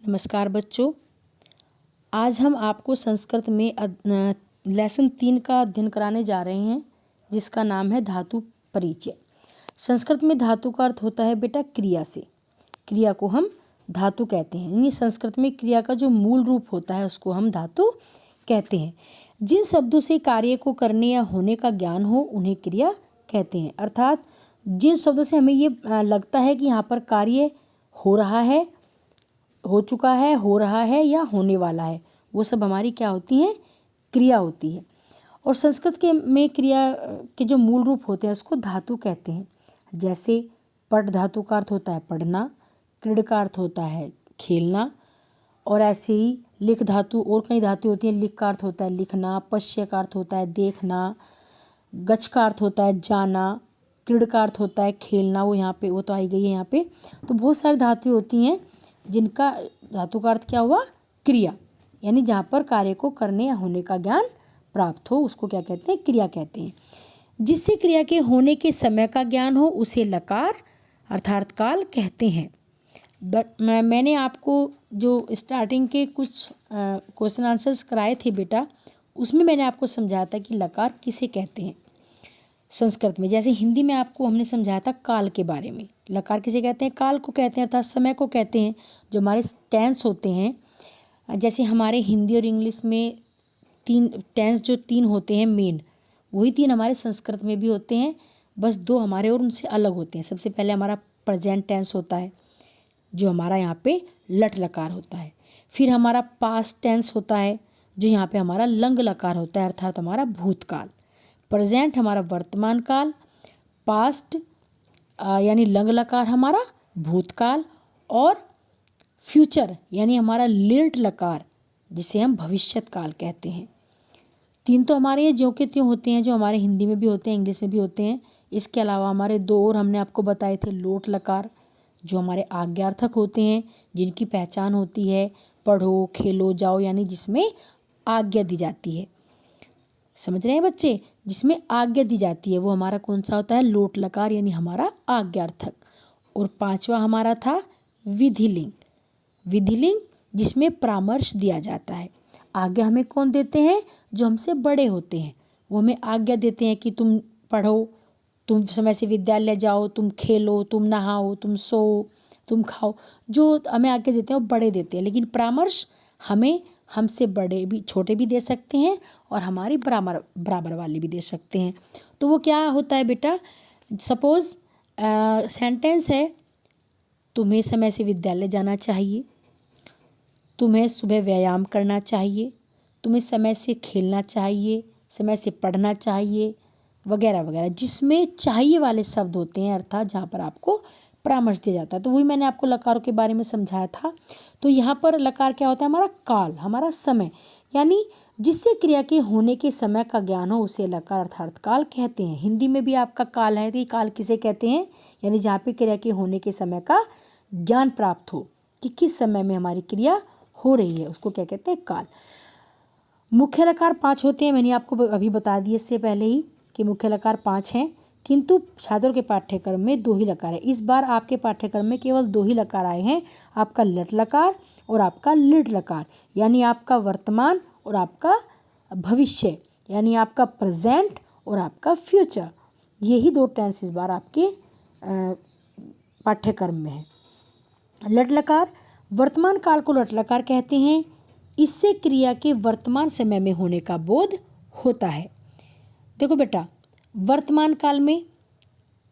नमस्कार बच्चों, आज हम आपको संस्कृत में लेसन 3 का अध्ययन कराने जा रहे हैं, जिसका नाम है धातु परिचय। संस्कृत में धातु का अर्थ होता है बेटा क्रिया से। क्रिया को हम धातु कहते हैं, यानी संस्कृत में क्रिया का जो मूल रूप होता है उसको हम धातु कहते हैं। जिन शब्दों से कार्य को करने या होने का ज्ञान हो उन्हें क्रिया कहते हैं। अर्थात जिन शब्दों से हमें ये लगता है कि यहाँ पर कार्य हो रहा है, हो चुका है, हो रहा है या होने वाला है, वो सब हमारी क्या होती हैं? क्रिया होती है। और संस्कृत के में क्रिया के जो मूल रूप होते हैं उसको धातु कहते हैं। जैसे पठ धातु का अर्थ होता है पढ़ना, क्रीड का अर्थ होता है खेलना, और ऐसे ही लिख धातु और कई धातु होती हैं। लिख का अर्थ होता है लिखना, पश्य का अर्थ होता है देखना, गच्छ का अर्थ होता है जाना, क्रीड का अर्थ होता है खेलना, वो यहाँ पे वो तो आई गई है यहाँ पे। तो बहुत सारी धातुएं होती हैं जिनका धातु का अर्थ क्या हुआ? क्रिया, यानी जहाँ पर कार्य को करने या होने का ज्ञान प्राप्त हो उसको क्या कहते हैं? क्रिया कहते हैं। जिससे क्रिया के होने के समय का ज्ञान हो उसे लकार अर्थात काल कहते हैं। बट मैंने आपको जो स्टार्टिंग के कुछ क्वेश्चन आंसर्स कराए थे बेटा, उसमें मैंने आपको समझाया था कि लकार किसे कहते हैं संस्कृत में। जैसे हिंदी में आपको हमने समझाया था काल के बारे में। लकार किसे कहते हैं? काल को कहते हैं, अर्थात समय को कहते हैं। जो हमारे टेंस होते हैं, जैसे हमारे हिंदी और इंग्लिश में 3 टेंस जो 3 होते हैं मेन, वही 3 हमारे संस्कृत में भी होते हैं, बस 2 हमारे और उनसे अलग होते हैं। सबसे पहले हमारा प्रेजेंट टेंस होता है जो हमारा यहाँ पे लट लकार होता है। फिर हमारा पास्ट टेंस होता है जो यहाँ पे हमारा लंग लकार होता है, अर्थात हमारा भूतकाल। प्रेजेंट हमारा वर्तमान काल, पास्ट यानी लंग लकार हमारा भूतकाल, और फ्यूचर यानी हमारा लिट लकार जिसे हम भविष्यत काल कहते हैं। 3 तो हमारे ये ज्यों के त्यों होते हैं, जो हमारे हिंदी में भी होते हैं, इंग्लिश में भी होते हैं। इसके अलावा हमारे 2 और हमने आपको बताए थे लोट लकार, जो हमारे आज्ञार्थक होते हैं, जिनकी पहचान होती है पढ़ो, खेलो, जाओ, यानी जिसमें आज्ञा दी जाती है। समझ रहे हैं बच्चे? जिसमें आज्ञा दी जाती है वो हमारा कौन सा होता है? लोट लकार, यानी हमारा आज्ञार्थक। और 5वां हमारा था विधिलिंग। विधिलिंग जिसमें परामर्श दिया जाता है। आज्ञा हमें कौन देते हैं? जो हमसे बड़े होते हैं, वो हमें आज्ञा देते हैं कि तुम पढ़ो, तुम समय से विद्यालय जाओ, तुम खेलो, तुम नहाओ, तुम सो, तुम खाओ। जो हमें आज्ञा देते हैं वो बड़े देते हैं, लेकिन परामर्श हमें हमसे बड़े भी, छोटे भी दे सकते हैं और हमारी बराबर वाले भी दे सकते हैं। तो वो क्या होता है बेटा? सपोज सेंटेंस है, तुम्हें समय से विद्यालय जाना चाहिए, तुम्हें सुबह व्यायाम करना चाहिए, तुम्हें समय से खेलना चाहिए, समय से पढ़ना चाहिए, वगैरह वगैरह, जिसमें चाहिए वाले शब्द होते हैं, अर्थात जहाँ पर आपको परामर्श दिया जाता है। तो वही मैंने आपको लकारों के बारे में समझाया था। तो यहाँ पर लकार क्या होता है? हमारा काल, हमारा समय, यानी जिससे क्रिया के होने के समय का ज्ञान हो उसे लकार अर्थात काल कहते हैं। हिंदी में भी आपका काल है, तो ये काल किसे कहते हैं? यानी जहाँ पे क्रिया के होने के समय का ज्ञान प्राप्त हो कि किस समय में हमारी क्रिया हो रही है, उसको क्या कहते हैं? काल। मुख्य लकार 5 होते हैं, मैंने आपको अभी बता दिए इससे पहले ही कि मुख्य लकार 5 हैं, किंतु छात्रों के पाठ्यक्रम में 2 ही लकार है। इस बार आपके पाठ्यक्रम में केवल 2 ही लकार आए हैं, आपका लट लकार और आपका लिट लकार, यानी आपका वर्तमान और आपका भविष्य, यानी आपका प्रेजेंट और आपका फ्यूचर। यही 2 टेंस इस बार आपके पाठ्यक्रम में है। लट लकार, वर्तमान काल को लट लकार कहते हैं। इससे क्रिया के वर्तमान समय में होने का बोध होता है। देखो बेटा, वर्तमान काल में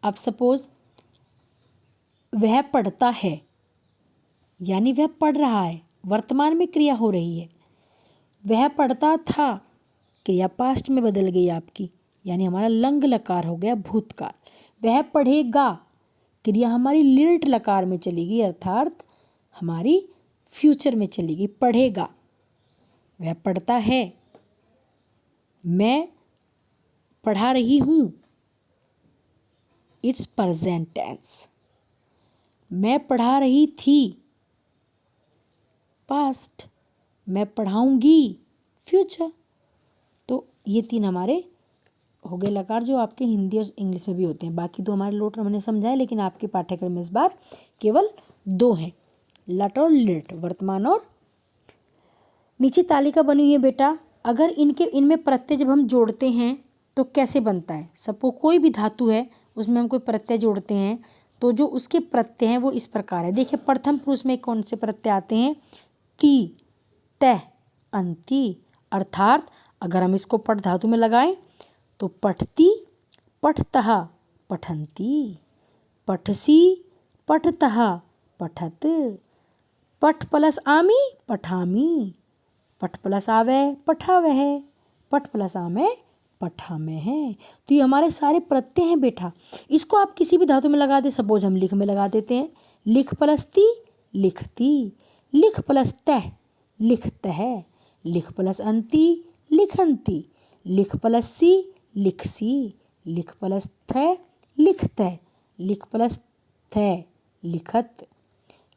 अब सपोज वह पढ़ता है, यानी वह पढ़ रहा है, वर्तमान में क्रिया हो रही है। वह पढ़ता था, क्रिया पास्ट में बदल गई आपकी, यानी हमारा लंग लकार हो गया भूतकाल। वह पढ़ेगा, क्रिया हमारी लिट लकार में चली गई, अर्थात हमारी फ्यूचर में चली गई, पढ़ेगा। वह पढ़ता है, मैं पढ़ा रही हूँ, इट्स प्रेजेंट टेंस। मैं पढ़ा रही थी, पास्ट। मैं पढ़ाऊंगी, फ्यूचर। तो ये 3 हमारे हो गए लकार जो आपके हिंदी और इंग्लिश में भी होते हैं। बाकी 2 हमारे लोट हमने समझाए, लेकिन आपके पाठ्यक्रम में इस बार केवल 2 हैं। लट और लिट, वर्तमान और। नीचे तालिका बनी हुई है बेटा, अगर इनमें प्रत्यय जब हम जोड़ते हैं तो कैसे बनता है। सपोज कोई भी धातु है उसमें हम कोई प्रत्यय जोड़ते हैं तो जो उसके प्रत्यय हैं वो इस प्रकार है। देखिए प्रथम पुरुष में कौन से प्रत्यय आते हैं, ती, तह, अंति। अर्थात अगर हम इसको पठ धातु में लगाएं तो पठती, पठतः, पठन्ति, पठसी, पठतः, पठत, पठ प्लस आमी, पठामी, पठ प्लस आवे, पठावह, पठ प्लस आमे, पठामे है। तो ये हमारे सारे प्रत्यय हैं बेटा। इसको आप किसी भी धातु में लगा दे, सपोज हम लिख में लगा देते हैं, लिख प्लस ती, लिखती, लिख प्लस तह, लिखतः, लिख प्लस अंति, लिखन्ति, लिख प्लस सी, लिखसी, लिख प्लस थ, लिखतः, लिख प्लस थ, लिखत,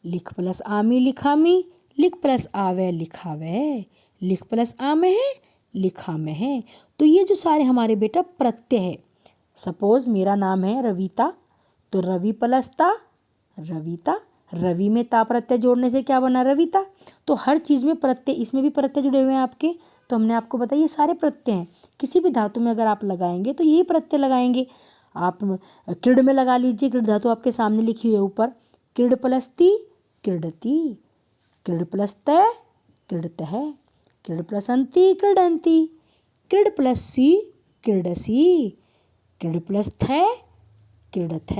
लिख प्लस आमी, लिखामी, लिख प्लस आवे, लिखावे, लिख प्लस आमे है, लिखा में है। तो ये जो सारे हमारे बेटा प्रत्यय है, सपोज मेरा नाम है रविता, तो रवि प्लस ता, रविता, रवि में ता प्रत्यय जोड़ने से क्या बना, रविता। तो हर चीज़ में प्रत्यय, इसमें भी प्रत्यय जुड़े हुए हैं आपके। तो हमने आपको बताया ये सारे प्रत्यय हैं, किसी भी धातु में अगर आप लगाएंगे तो यही प्रत्यय लगाएंगे। आप क्रीड में लगा लीजिए, क्रीड धातु आपके सामने लिखी हुई है ऊपर, क्रीड प्लस ती, क्रीडती, क्रीड प्लस तय, क्रीडतः, क्रीड प्लस अंति, क्रीडन्ति, क्रीड प्लस सी, क्रीडसी, क्रीड प्लस थ, क्रीडथ,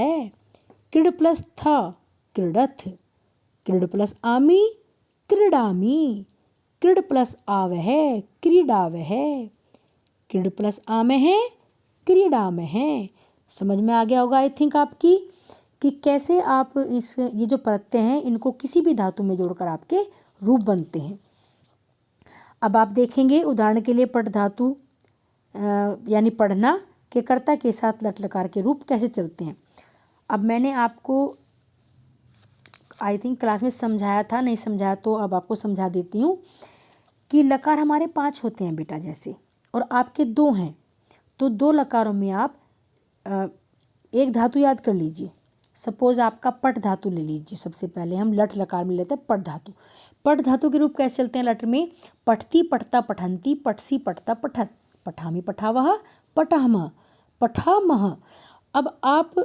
क्रीड प्लस थ, क्रीडथ, क्रीड प्लस आमी, क्रीडामी, क्रीड प्लस आवह, क्रीडावह, क्रीड प्लस आमह, क्रीडामह। समझ में आ गया होगा आई थिंक आपकी कि कैसे आप ये जो प्रत्यय हैं इनको किसी भी धातु में जोड़कर आपके रूप बनते हैं। अब आप देखेंगे उदाहरण के लिए पठ धातु यानी पढ़ना के कर्ता के साथ लट लकार के रूप कैसे चलते हैं। अब मैंने आपको आई थिंक क्लास में समझाया था, नहीं समझाया तो अब आपको समझा देती हूँ कि लकार हमारे 5 होते हैं बेटा जैसे, और आपके 2 हैं, तो 2 लकारों में आप एक धातु याद कर लीजिए। सपोज आपका पठ धातु ले लीजिए, सबसे पहले हम लट लकार में लेते हैं पठ धातु। पठ धातु के रूप कैसे चलते हैं लट में, पठती, पठता, पठन्ति, पठसी, पठता, पठत, पठामी, पठावह, पठामह, पठामह। अब आप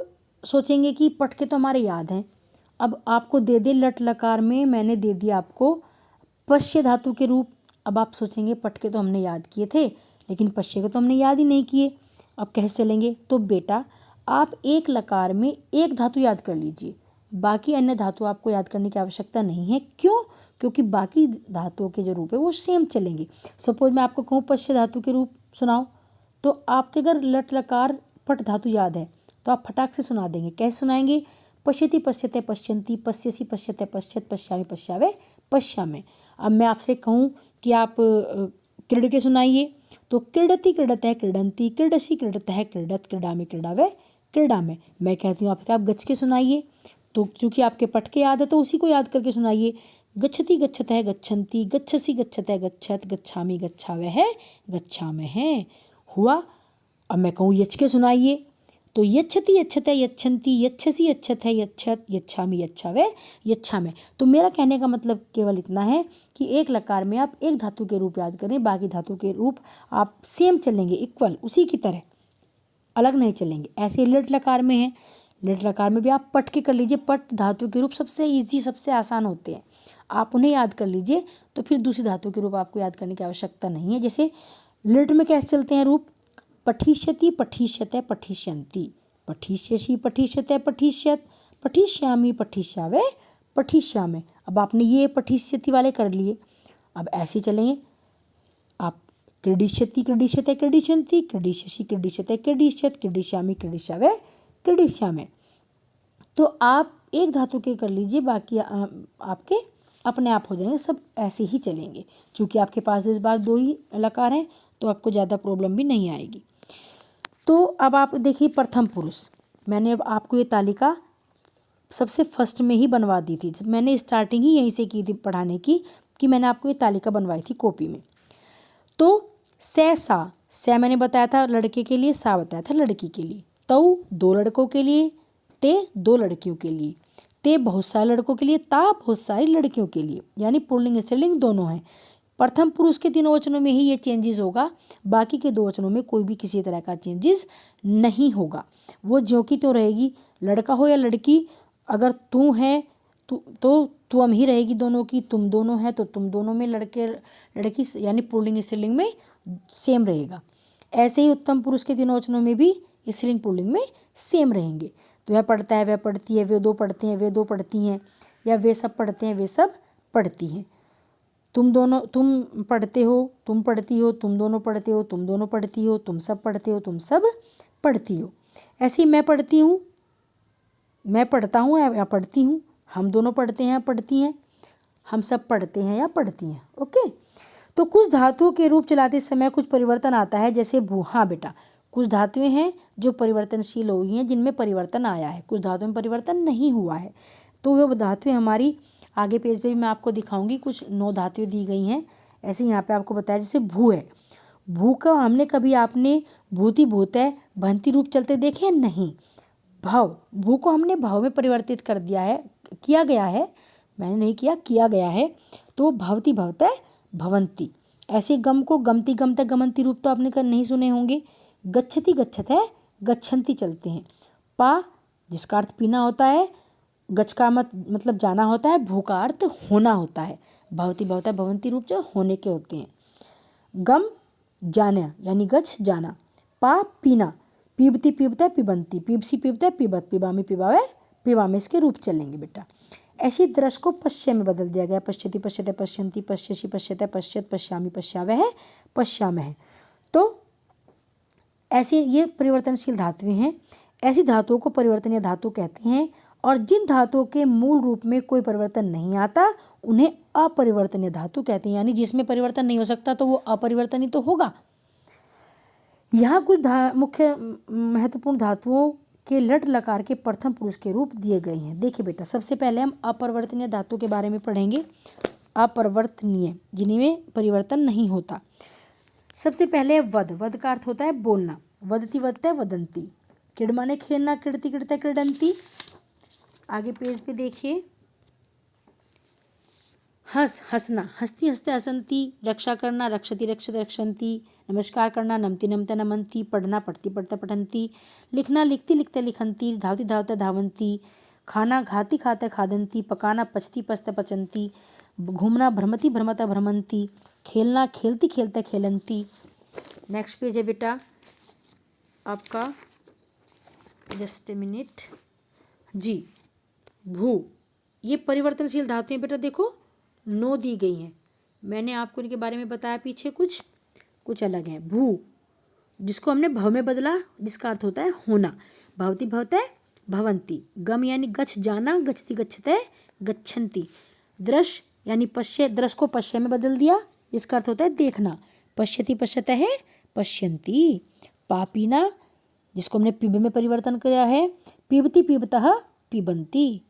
सोचेंगे कि पठ के तो हमारे याद हैं, अब आपको दे दे लट लकार में मैंने दे दिया आपको पश्य धातु के रूप। अब आप सोचेंगे पठ के तो हमने याद किए थे लेकिन पश्य के तो हमने याद ही नहीं किए, अब कैसे चलेंगे। तो बेटा आप एक लकार में एक धातु याद कर लीजिए, बाकी अन्य धातु आपको याद करने की आवश्यकता नहीं है। क्यों? क्योंकि बाकी धातुओं के जो रूप है वो सेम चलेंगे। सपोज मैं आपको कहूँ पश्य धातु के रूप सुनाओ, तो आपके अगर लट लकार पठ धातु याद है तो आप फटाक से सुना देंगे। कैसे सुनाएंगे, पश्यति, पश्यते, पश्यन्ति, पश्यसि, पश्यते, पश्यत, पश्यामि, पश्यावे, पश्यामे। अब मैं आपसे कहूँ कि आप क्रीड के सुनाइए, तो क्रीडति, क्रीडतः, क्रीडन्ति, क्रीडसि, क्रीडतः, क्रीडत, क्रीडामि, क्रीडावे, क्रीडामे। मैं कहती हूँ आप गच्छ के सुनाइए, तो क्योंकि आपके पठ के याद है तो उसी को याद करके सुनाइए। गच्छति, गच्छतः, गच्छन्ति, गच्छसि, गच्छतः, गच्छत, गच्छामि, गच्छावह, गच्छामः। हुआ। अब मैं कहूँ यच्छ के सुनाइए, तो यच्छति, यच्छतः, यच्छन्ति, यच्छसि, यच्छतः, यच्छत, यच्छामि, यच्छावह, यच्छामः। तो मेरा कहने का मतलब केवल इतना है कि एक लकार में आप एक धातु के रूप याद करें, बाकी धातु के रूप आप सेम चलेंगे, इक्वल उसी की तरह, अलग नहीं चलेंगे। ऐसे लट लकार में है, लट लकार में भी आप पठ के कर लीजिए। पठ धातु के रूप सबसे ईजी, सबसे आसान होते हैं, आप उन्हें याद कर लीजिए, तो फिर दूसरी धातु के रूप आपको याद करने की आवश्यकता नहीं है। जैसे लिट में कैसे चलते हैं रूप, पठिष्यति, पठिष्यते, पठिष्यन्ति, पठिष्यसि, पठिष्यते, पठिष्यत, पठिष्यामि, पठिष्यावे, पठिष्यामे। अब आपने ये पठिष्यति वाले कर लिए, अब ऐसे चलेंगे आप क्रीडिष्यति, क्रीडिष्यते, क्रीडिष्यन्ति, क्रीडिष्यसि, क्रीडिष्यते, क्रीडिष्यत, क्रीडिष्यामि, क्रीडिष्यावे, क्रीडिष्यामे। तो आप एक धातु के कर लीजिए, बाकी आपके अपने आप हो जाएंगे, सब ऐसे ही चलेंगे। चूँकि आपके पास इस बार 2 ही लकार हैं तो आपको ज़्यादा प्रॉब्लम भी नहीं आएगी। तो अब आप देखिए प्रथम पुरुष, मैंने अब आपको ये तालिका सबसे फर्स्ट में ही बनवा दी थी। मैंने स्टार्टिंग ही यहीं से की थी पढ़ाने की, कि मैंने आपको ये तालिका बनवाई थी कॉपी में। तो सा, मैंने बताया था लड़के के लिए, सा बताया था लड़की के लिए। तऊ 2 लड़कों के लिए, ते 2 लड़कियों के लिए, ते बहुत सारे लड़कों के लिए, ता बहुत सारी लड़कियों के लिए, यानी पुल्लिंग स्त्रीलिंग दोनों हैं। प्रथम पुरुष के तीनों वचनों में ही ये चेंजेस होगा, बाकी के 2 वचनों में कोई भी किसी तरह का चेंजेस नहीं होगा, वो ज्यों की त्यों रहेगी। लड़का हो या लड़की, अगर तू है तो तुम ही रहेगी दोनों की, तुम दोनों है तो तुम दोनों में, लड़के लड़की यानी पुल्लिंग स्त्रीलिंग में सेम रहेगा। ऐसे ही उत्तम पुरुष के तीनों वचनों में भी स्त्रीलिंग पुल्लिंग में सेम रहेंगे। तो वह पढ़ता है, वह पढ़ती है, वे 2 पढ़ते हैं, वे 2 पढ़ती हैं, या वे सब पढ़ते हैं, वे सब पढ़ती हैं। तुम पढ़ते हो, तुम पढ़ती हो, तुम दोनों पढ़ते हो, तुम दोनों पढ़ती हो, तुम सब पढ़ते हो, तुम सब पढ़ती हो। ऐसे ही मैं पढ़ती हूँ, मैं पढ़ता हूँ या पढ़ती हूँ, हम दोनों पढ़ते हैं या पढ़ती हैं, हम सब पढ़ते हैं या पढ़ती हैं। ओके, तो कुछ धातुओं के रूप चलाते समय कुछ परिवर्तन आता है, जैसे भू। हाँ बेटा, कुछ धातुएं हैं जो परिवर्तनशील हुई हैं, जिनमें परिवर्तन आया है, कुछ धातुओं में परिवर्तन नहीं हुआ है। तो वह धातुएं हमारी आगे पेज पे भी मैं आपको दिखाऊंगी, कुछ 9 धातुएं दी गई हैं। ऐसे यहाँ पे आपको बताया, जैसे भू है, भू का हमने कभी आपने भूति भूतय भंती रूप चलते देखे? नहीं। भव, भू को हमने भव में परिवर्तित कर दिया है, किया गया है, मैंने नहीं किया, किया गया है। तो भवती भवतय भवंती। ऐसे गम को गमती गमतय गमंती रूप तो आपने नहीं सुने होंगे। गच्छति गच्छतय गच्छन्ति चलते हैं। पा, जिसका अर्थ पीना होता है, गच्छ का मतलब जाना होता है, भू का अर्थ होना होता है। भवती भवतय भवंती रूप जो होने के होते हैं। गम जाना यानी गच्छ जाना। पा पीना, पीबती पीबतय पिबंती, पीबसी पीबतय पिबत, पिबामी पिबावे पिबामे, इसके रूप चलेंगे बेटा। ऐसी दृश्य को पश्य में बदल दिया गया, पश्यति पश्यते पश्यन्ति, पश्यसि पश्यते पश्यत, पश्यामि पश्यावह पश्यामह। तो ऐसे ये परिवर्तनशील धातुएं हैं। ऐसी धातुओं को परिवर्तनीय धातु कहते हैं, और जिन धातुओं के मूल रूप में कोई परिवर्तन नहीं आता उन्हें अपरिवर्तनीय धातु कहते हैं, यानी जिसमें परिवर्तन नहीं हो सकता तो वो अपरिवर्तनीय तो होगा। यहाँ कुछ मुख्य महत्वपूर्ण धातुओं के लट लकार के प्रथम पुरुष के रूप दिए गए हैं। देखिए बेटा, सबसे पहले हम अपरिवर्तनीय धातु के बारे में पढ़ेंगे। अपरिवर्तनीय, जिनमें परिवर्तन नहीं होता। सबसे पहले वद, वद का अर्थ होता है बोलना। वदती वदतय वदंती, क्रीड माने खेलना, क्रीडति क्रीडतय क्रीडंती। आगे पेज पे देखिए, हंस हंसना, हंसती हंसते हंसंती, रक्षा करना, रक्षति रक्षते रक्षंती, नमस्कार करना, नमति नमते नमंती, पढ़ना, पढ़ती पढ़ते पठंती, लिखना, लिखती लिखते लिखंती, धावती धावते धावंती, खाना, खाती खाते खादंती, पकाना, पचती पचते पचंती, घूमना, भ्रमती भ्रमते भ्रमंती, खेलना, खेलती खेलते खेलंती। नेक्स्ट पेज है बेटा आपका, जस्ट ए मिनट जी। भू, ये परिवर्तनशील धातुएं बेटा देखो 9 दी गई हैं, मैंने आपको इनके बारे में बताया पीछे, कुछ अलग हैं। भू, जिसको हमने भव में बदला, जिसका अर्थ होता है होना। भवती भवतय भवंती, गम यानी गच्छ जाना, गच्छति गच्छतय गच्छन्ति। दृश्य यानी पश्य, दृश्य को पश्य में बदल दिया, जिसका अर्थ होता है देखना। पश्यति पश्यतः पश्यन्ति। पापीना, जिसको हमने पिब में परिवर्तन किया है, पिबती पिबतः पिबंती।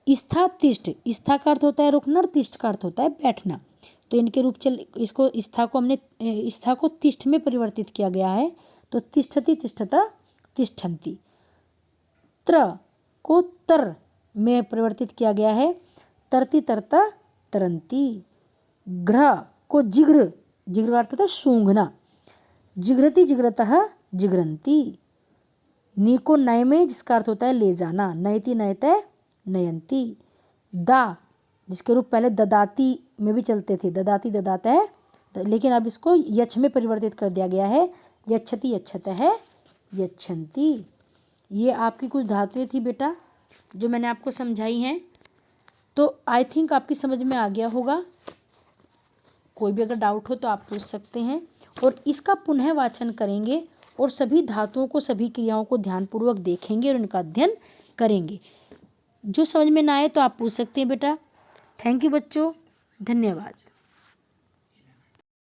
स्था तिष्ठ, स्था का अर्थ होता है रुकना और तिष्ठ का अर्थ होता है बैठना। तो इनके रूप इसको स्था को हमने स्था को तिष्ठ में परिवर्तित किया गया है, तो तिष्ठति तिष्ठता तिष्ठन्ति। त्र को तर में परिवर्तित किया गया है, तरती तरता तरंती। घ्र को जिग्र, जिग्र का अर्थ होता है सूंघना, जिग्रति जिग्रतः जिग्रंती। नी को नय में, जिसका अर्थ होता है ले जाना, नयति नयतय नयंती। दा, जिसके रूप पहले ददाती में भी चलते थे, ददाती ददाता है, लेकिन अब इसको यच्छ में परिवर्तित कर दिया गया है, यच्छति यच्छतः यच्छन्ति। ये आपकी कुछ धातुएं थी बेटा जो मैंने आपको समझाई हैं। तो आई थिंक आपकी समझ में आ गया होगा। कोई भी अगर डाउट हो तो आप पूछ सकते हैं, और इसका पुनः वाचन करेंगे और सभी धातुओं को, सभी क्रियाओं को ध्यानपूर्वक देखेंगे और इनका अध्ययन करेंगे। जो समझ में ना आए तो आप पूछ सकते हैं बेटा। थैंक यू बच्चों, धन्यवाद।